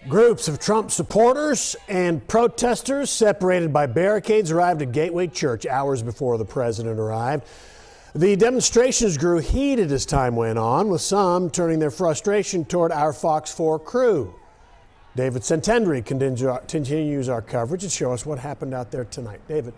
Groups of Trump supporters and protesters separated by barricades arrived at Gateway Church hours before the president arrived. The demonstrations grew heated as time went on, with some turning their frustration toward our Fox 4 crew. David Santendry continues our coverage to show us what happened out there tonight. David.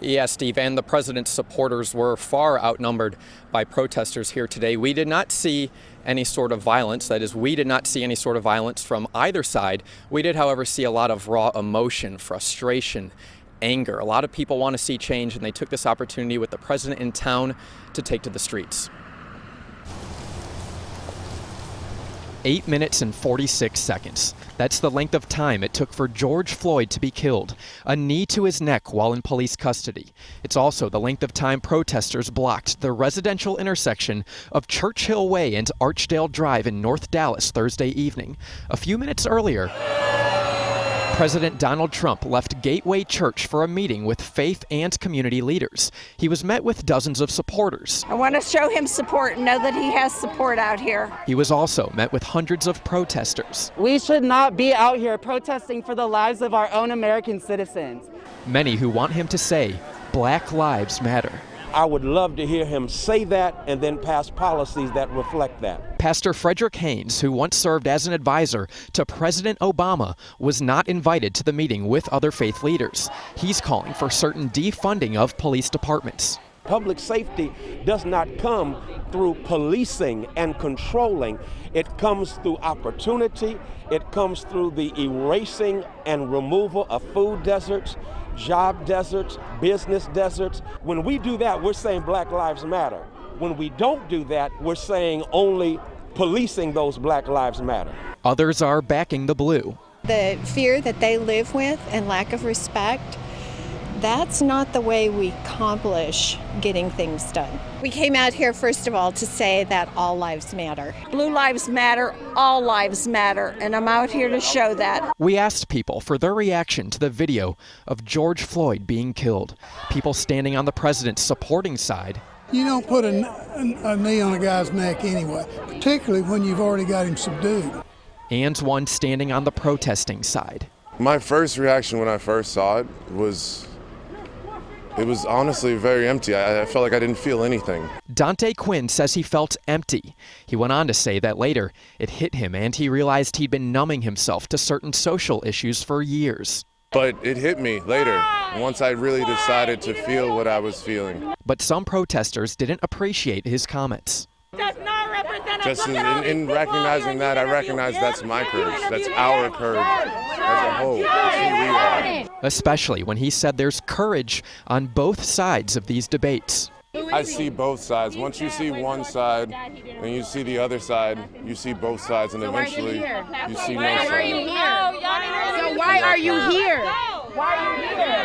Yes, Steve, and the president's supporters were far outnumbered by protesters here today. We did not see any sort of violence. That is, we did not see any sort of violence from either side. We did, however, see a lot of raw emotion, frustration, anger. A lot of people want to see change, and they took this opportunity with the president in town to take to the streets. 8 minutes and 46 seconds. That's the length of time it took for George Floyd to be killed, a knee to his neck while in police custody. It's also the length of time protesters blocked the residential intersection of Churchill Way and Archdale Drive in North Dallas Thursday evening. A few minutes earlier, President Donald Trump left Gateway Church for a meeting with faith and community leaders. He was met with dozens of supporters. I want to show him support and know that he has support out here. He was also met with hundreds of protesters. We should not be out here protesting for the lives of our own American citizens. Many who want him to say, Black Lives Matter. I would love to hear him say that and then pass policies that reflect that. Pastor Frederick Haynes, who once served as an advisor to President Obama, was not invited to the meeting with other faith leaders. He's calling for certain defunding of police departments. Public safety does not come through policing and controlling. It comes through opportunity. It comes through the erasing and removal of food deserts, job deserts, business deserts. When we do that, we're saying Black Lives Matter. When we don't do that, we're saying only policing those Black Lives Matter. Others are backing the blue. The fear that they live with and lack of respect, that's not the way we accomplish getting things done. We came out here, first of all, to say that all lives matter. Blue lives matter, all lives matter, and I'm out here to show that. We asked people for their reaction to the video of George Floyd being killed. People standing on the president's supporting side. You don't put a knee on a guy's neck anyway, particularly when you've already got him subdued. And one standing on the protesting side. My first reaction when I first saw it was honestly very empty. I felt like I didn't feel anything. Dante Quinn says he felt empty. He went on to say that later it hit him and he realized he'd been numbing himself to certain social issues for years. But it hit me later, once I really decided to feel what I was feeling. But some protesters didn't appreciate his comments. Just in recognizing that, I recognize that's my courage. That's our courage as a whole. That's who we are. Especially when he said there's courage on both sides of these debates. I see both sides. Once you see one side and you see the other side, you see both sides, and eventually you see no side. So why are you here? Why are you here?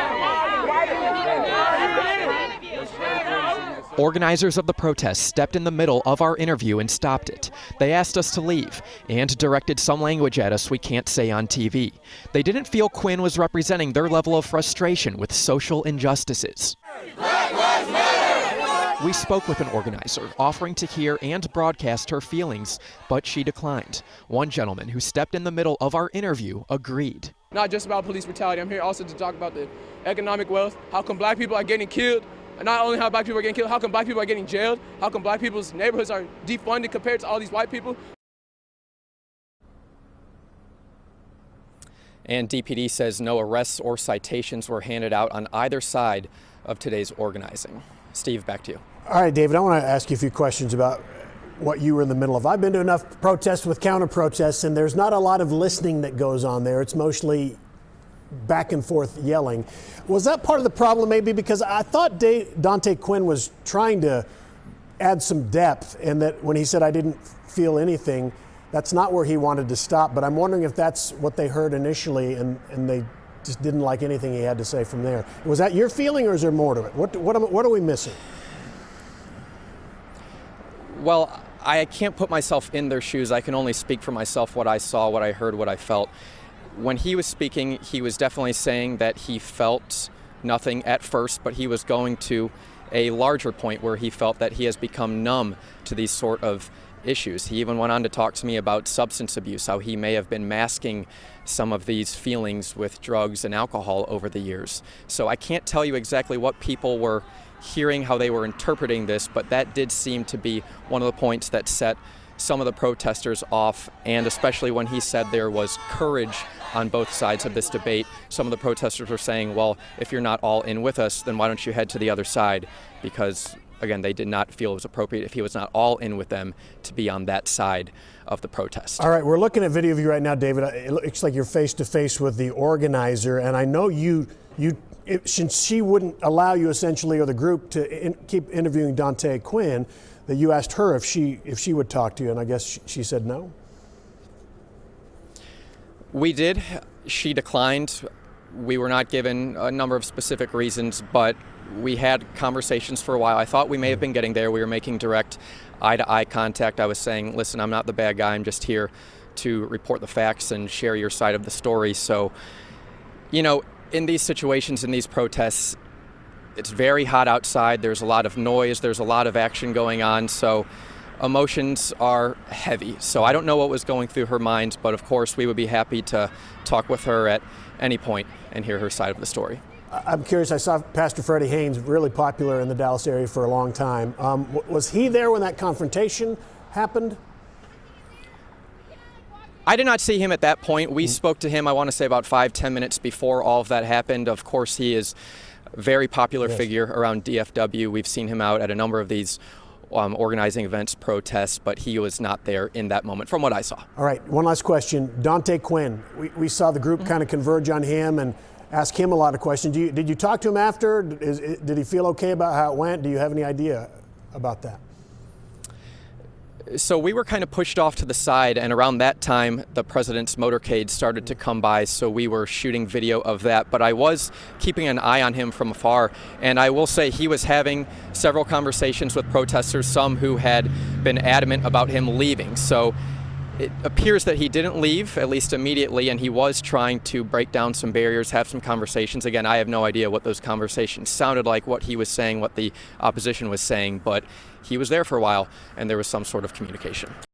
Organizers of the protest stepped in the middle of our interview and stopped it. They asked us to leave and directed some language at us we can't say on TV. They didn't feel Quinn was representing their level of frustration with social injustices. Black Lives Matter! We spoke with an organizer, offering to hear and broadcast her feelings, but she declined. One gentleman who stepped in the middle of our interview agreed. Not just about police brutality. I'm here also to talk about the economic wealth. How come black people are getting killed? And not only how black people are getting killed, how come black people are getting jailed? How come black people's neighborhoods are defunded compared to all these white people? And DPD says no arrests or citations were handed out on either side of today's organizing. Steve, back to you. All right, David, I want to ask you a few questions about what you were in the middle of. I've been to enough protests with counter-protests, and there's not a lot of listening that goes on there. It's mostly back and forth yelling. Was that part of the problem maybe? Because I thought Dante Quinn was trying to add some depth, and that when he said I didn't feel anything, that's not where he wanted to stop. But I'm wondering if that's what they heard initially and they just didn't like anything he had to say from there. Was that your feeling, or is there more to it? What are we missing? Well, I can't put myself in their shoes. I can only speak for myself, what I saw, what I heard, what I felt. When he was speaking, he was definitely saying that he felt nothing at first, but he was going to a larger point where he felt that he has become numb to these sort of issues. He even went on to talk to me about substance abuse, how he may have been masking some of these feelings with drugs and alcohol over the years. So I can't tell you exactly what people were hearing, how they were interpreting this, but that did seem to be one of the points that set some of the protesters off, and especially when he said there was courage on both sides of this debate. Some of the protesters were saying, well, if you're not all in with us, then why don't you head to the other side? Because, again, they did not feel it was appropriate, if he was not all in with them, to be on that side of the protest. All right, we're looking at video of you right now, David. It looks like you're face to face with the organizer, and I know since she wouldn't allow you essentially, or the group, to keep interviewing Dante Quinn, that you asked her if she would talk to you, and I guess she said no? We did. She declined. We were not given a number of specific reasons, but we had conversations for a while. I thought we may have been getting there. We were making direct eye-to-eye contact. I was saying, listen, I'm not the bad guy. I'm just here to report the facts and share your side of the story. So, you know, in these situations, in these protests, it's very hot outside. There's a lot of noise. There's a lot of action going on. So emotions are heavy. So I don't know what was going through her mind, but of course we would be happy to talk with her at any point and hear her side of the story. I'm curious, I saw Pastor Freddie Haynes, really popular in the Dallas area for a long time. Was he there when that confrontation happened? I did not see him at that point. We spoke to him, I want to say, about 5-10 minutes before all of that happened. Of course, he is a very popular figure around DFW. We've seen him out at a number of these organizing events, protests, but he was not there in that moment, from what I saw. All right, one last question. Dante Quinn, we saw the group kind of converge on him and ask him a lot of questions. Did you talk to him after? Did he feel okay about how it went? Do you have any idea about that? So we were kind of pushed off to the side, and around that time, the president's motorcade started to come by, so we were shooting video of that. But I was keeping an eye on him from afar, and I will say he was having several conversations with protesters, some who had been adamant about him leaving. So it appears that he didn't leave, at least immediately, and he was trying to break down some barriers, have some conversations. Again, I have no idea what those conversations sounded like, what he was saying, what the opposition was saying, but he was there for a while, and there was some sort of communication.